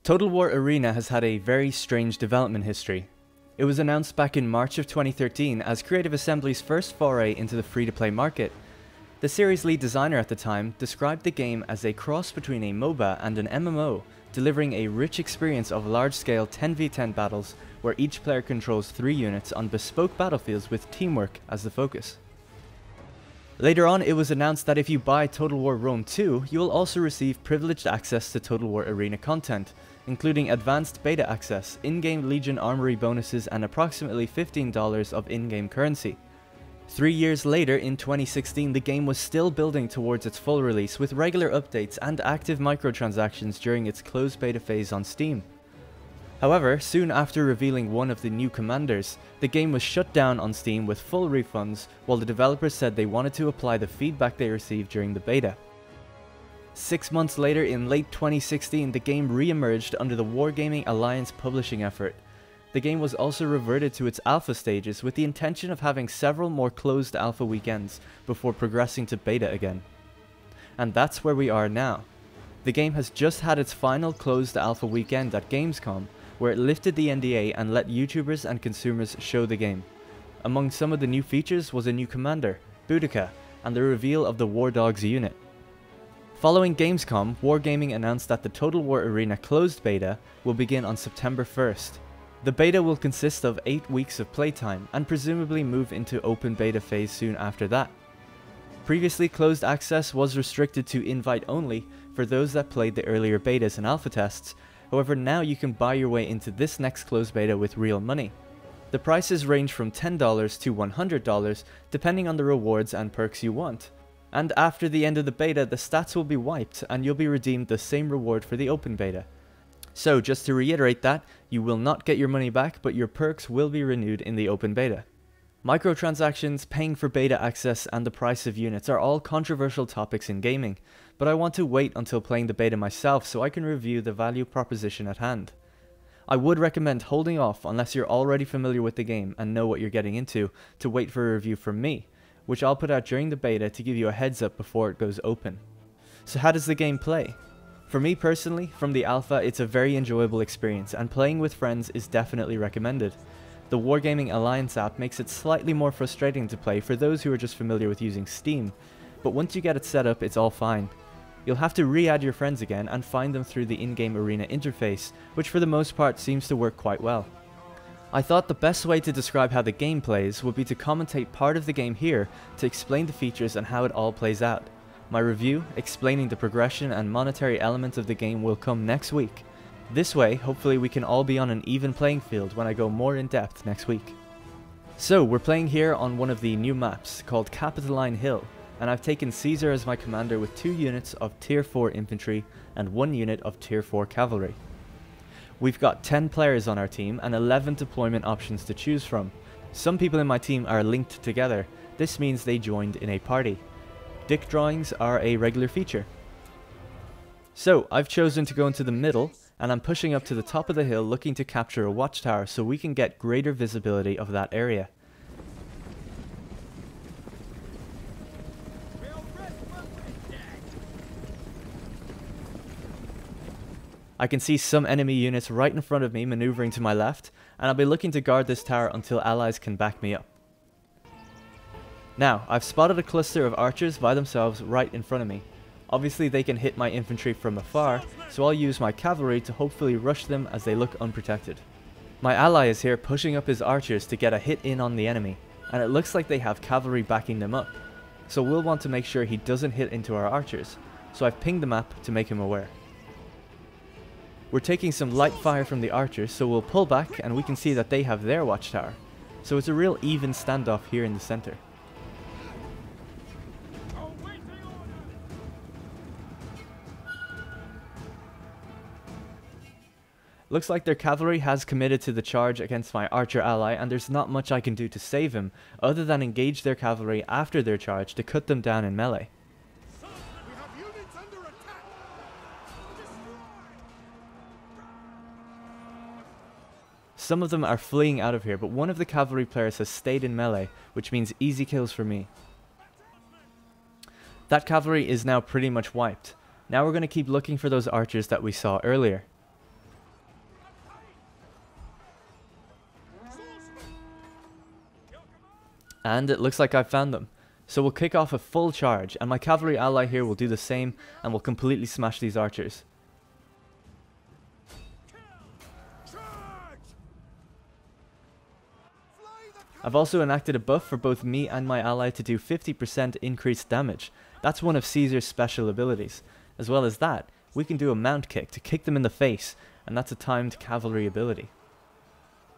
Total War Arena has had a very strange development history. It was announced back in March of 2013 as Creative Assembly's first foray into the free-to-play market. The series lead designer at the time described the game as a cross between a MOBA and an MMO, delivering a rich experience of large-scale 10v10 battles where each player controls 3 units on bespoke battlefields with teamwork as the focus. Later on, it was announced that if you buy Total War Rome 2, you will also receive privileged access to Total War Arena content, including advanced beta access, in-game Legion Armory bonuses and approximately $15 of in-game currency. 3 years later, in 2016, the game was still building towards its full release with regular updates and active microtransactions during its closed beta phase on Steam. However, soon after revealing one of the new commanders, the game was shut down on Steam with full refunds, while the developers said they wanted to apply the feedback they received during the beta. 6 months later, in late 2016, the game re-emerged under the Wargaming Alliance publishing effort. The game was also reverted to its alpha stages with the intention of having several more closed alpha weekends before progressing to beta again. And that's where we are now. The game has just had its final closed alpha weekend at Gamescom, where it lifted the NDA and let YouTubers and consumers show the game. Among some of the new features was a new commander, Boudica, and the reveal of the War Dogs unit. Following Gamescom, Wargaming announced that the Total War Arena closed beta will begin on September 1st. The beta will consist of 8 weeks of playtime and presumably move into open beta phase soon after that. Previously, closed access was restricted to invite only for those that played the earlier betas and alpha tests. However, now you can buy your way into this next closed beta with real money. The prices range from $10 to $100 depending on the rewards and perks you want. And after the end of the beta, the stats will be wiped and you'll be redeemed the same reward for the open beta. So just to reiterate that, you will not get your money back, but your perks will be renewed in the open beta. Microtransactions, paying for beta access, and the price of units are all controversial topics in gaming, but I want to wait until playing the beta myself so I can review the value proposition at hand. I would recommend holding off unless you're already familiar with the game and know what you're getting into to wait for a review from me, which I'll put out during the beta to give you a heads up before it goes open. So how does the game play? For me personally, from the alpha, it's a very enjoyable experience and playing with friends is definitely recommended. The Wargaming Alliance app makes it slightly more frustrating to play for those who are just familiar with using Steam, but once you get it set up, it's all fine. You'll have to re-add your friends again and find them through the in-game arena interface, which for the most part seems to work quite well. I thought the best way to describe how the game plays would be to commentate part of the game here to explain the features and how it all plays out. My review, explaining the progression and monetary elements of the game, will come next week. This way, hopefully we can all be on an even playing field when I go more in depth next week. So, we're playing here on one of the new maps called Capitoline Hill, and I've taken Caesar as my commander with 2 units of tier 4 infantry and 1 unit of tier 4 cavalry. We've got 10 players on our team and 11 deployment options to choose from. Some people in my team are linked together. This means they joined in a party. Dick drawings are a regular feature. So, I've chosen to go into the middle, and I'm pushing up to the top of the hill looking to capture a watchtower so we can get greater visibility of that area. I can see some enemy units right in front of me maneuvering to my left, and I'll be looking to guard this tower until allies can back me up. Now, I've spotted a cluster of archers by themselves right in front of me. Obviously they can hit my infantry from afar, so I'll use my cavalry to hopefully rush them as they look unprotected. My ally is here pushing up his archers to get a hit in on the enemy, and it looks like they have cavalry backing them up. So we'll want to make sure he doesn't hit into our archers, so I've pinged the map to make him aware. We're taking some light fire from the archers, so we'll pull back and we can see that they have their watchtower. So it's a real even standoff here in the center. Looks like their cavalry has committed to the charge against my archer ally, and there's not much I can do to save him, other than engage their cavalry after their charge to cut them down in melee. Some of them are fleeing out of here, but one of the cavalry players has stayed in melee, which means easy kills for me. That cavalry is now pretty much wiped. Now we're going to keep looking for those archers that we saw earlier. And it looks like I've found them. So we'll kick off a full charge, and my cavalry ally here will do the same, and will completely smash these archers. I've also enacted a buff for both me and my ally to do 50% increased damage. That's one of Caesar's special abilities. As well as that, we can do a mount kick to kick them in the face, and that's a timed cavalry ability.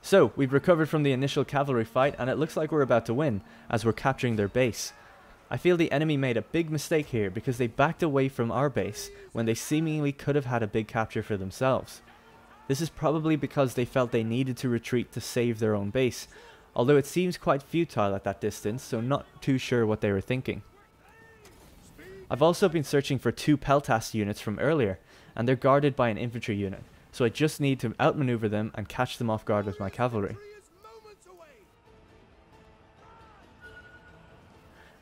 So, we've recovered from the initial cavalry fight, and it looks like we're about to win, as we're capturing their base. I feel the enemy made a big mistake here because they backed away from our base when they seemingly could have had a big capture for themselves. This is probably because they felt they needed to retreat to save their own base, although it seems quite futile at that distance, so not too sure what they were thinking. I've also been searching for 2 Peltas units from earlier, and they're guarded by an infantry unit, so I just need to outmaneuver them and catch them off guard with my cavalry.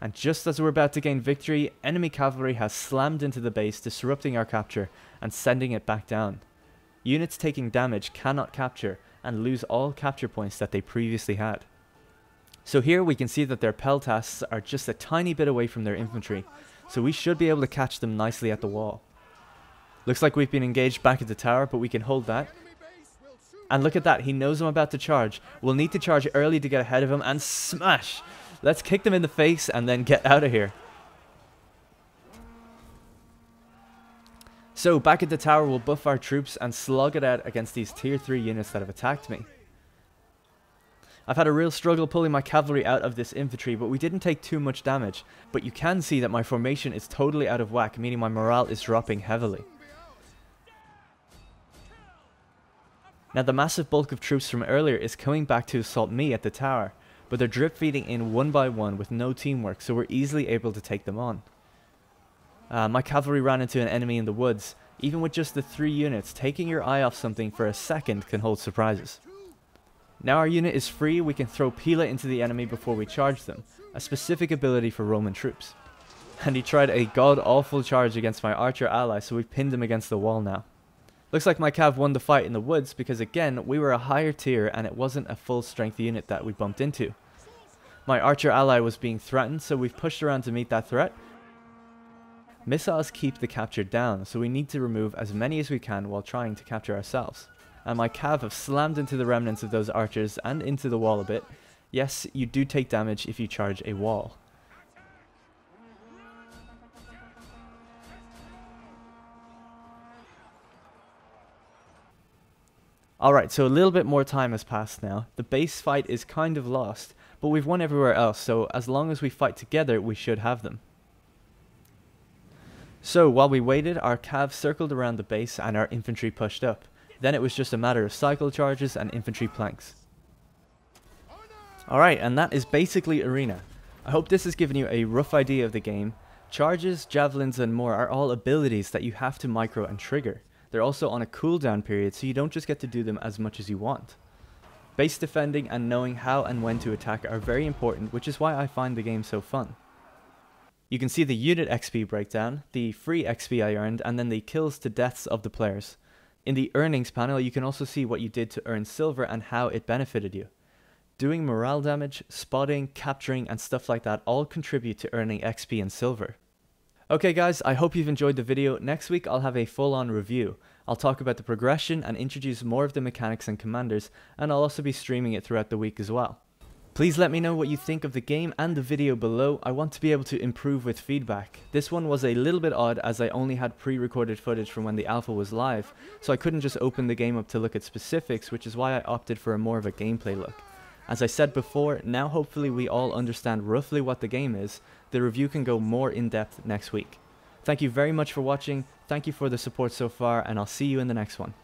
And just as we're about to gain victory, enemy cavalry has slammed into the base, disrupting our capture and sending it back down. Units taking damage cannot capture and lose all capture points that they previously had. So here we can see that their Peltas are just a tiny bit away from their infantry, so we should be able to catch them nicely at the wall. Looks like we've been engaged back at the tower, but we can hold that. And look at that, he knows I'm about to charge. We'll need to charge early to get ahead of him and smash! Let's kick them in the face and then get out of here. So back at the tower, we'll buff our troops and slug it out against these tier 3 units that have attacked me. I've had a real struggle pulling my cavalry out of this infantry, but we didn't take too much damage. But you can see that my formation is totally out of whack, meaning my morale is dropping heavily. Now the massive bulk of troops from earlier is coming back to assault me at the tower, but they're drip feeding in one by one with no teamwork, so we're easily able to take them on. My cavalry ran into an enemy in the woods. Even with just the 3 units, taking your eye off something for a second can hold surprises. Now our unit is free, we can throw Pila into the enemy before we charge them, a specific ability for Roman troops. And he tried a god-awful charge against my archer ally, so we've pinned him against the wall now. Looks like my cav won the fight in the woods because again, we were a higher tier and it wasn't a full strength unit that we bumped into. My archer ally was being threatened, so we've pushed around to meet that threat. Missiles keep the capture down, so we need to remove as many as we can while trying to capture ourselves. And my cav have slammed into the remnants of those archers and into the wall a bit. Yes, you do take damage if you charge a wall. Alright, so a little bit more time has passed now. The base fight is kind of lost, but we've won everywhere else, so as long as we fight together, we should have them. So while we waited, our cav circled around the base and our infantry pushed up. Then it was just a matter of cycle charges and infantry planks. Alright, and that is basically Arena. I hope this has given you a rough idea of the game. Charges, javelins and more are all abilities that you have to micro and trigger. They're also on a cooldown period, so you don't just get to do them as much as you want. Base defending and knowing how and when to attack are very important, which is why I find the game so fun. You can see the unit XP breakdown, the free XP I earned, and then the kills to deaths of the players. In the earnings panel, you can also see what you did to earn silver and how it benefited you. Doing morale damage, spotting, capturing, and stuff like that all contribute to earning XP and silver. Okay guys, I hope you've enjoyed the video. Next week I'll have a full-on review. I'll talk about the progression and introduce more of the mechanics and commanders, and I'll also be streaming it throughout the week as well. Please let me know what you think of the game and the video below. I want to be able to improve with feedback. This one was a little bit odd as I only had pre-recorded footage from when the alpha was live, so I couldn't just open the game up to look at specifics, which is why I opted for more of a gameplay look. As I said before, now hopefully we all understand roughly what the game is. The review can go more in depth next week. Thank you very much for watching, thank you for the support so far, and I'll see you in the next one.